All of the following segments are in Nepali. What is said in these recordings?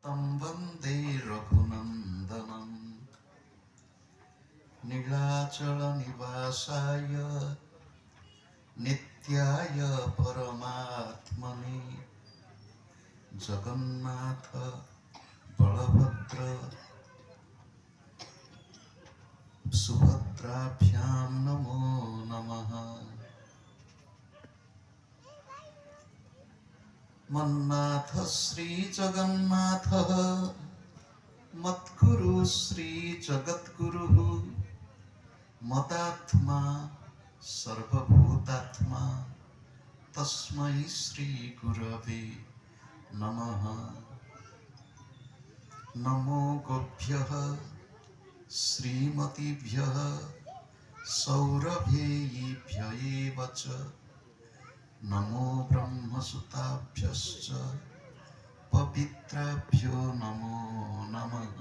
तं वन्दे रघुनन्दनं नीलाचलनिवासाय नित्याय परमात्मने जगन्नाथ बलभद्र सुभद्राभ्यां नमो नमः। मन्नाथ श्री जगन्नाथ मद्गुरु श्री जगद्गुरुः मदात्मा सर्वभूतात्मा तस्मै श्री गुरवे नमः। नमो गोभ्यः श्रीमतीभ्यः सौरभेयीभ्य एव च नमो ब्रह्मसुताभ्यश्च पवित्राभ्यो नमो नमः।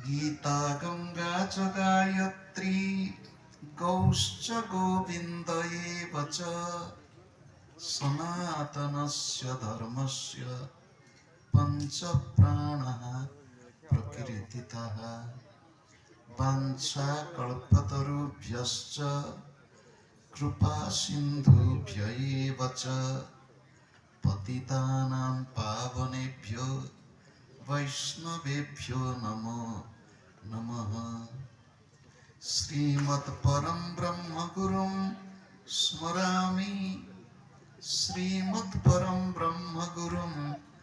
गीता गंगा च गायत्री गौश्च गोविन्द एव च सनातनस्य धर्मस्य पञ्चप्राणः प्रकीर्तितः। वाञ्छाकल्पतरुभ्यश्च कृपा सिन्धुभ्य एव च पतितानां पावनेभ्यो वैष्णवेभ्यो नमो नमः। श्रीमत्परं ब्रह्मगुरुं स्मरामि श्रीमत्परं ब्रह्मगुरुं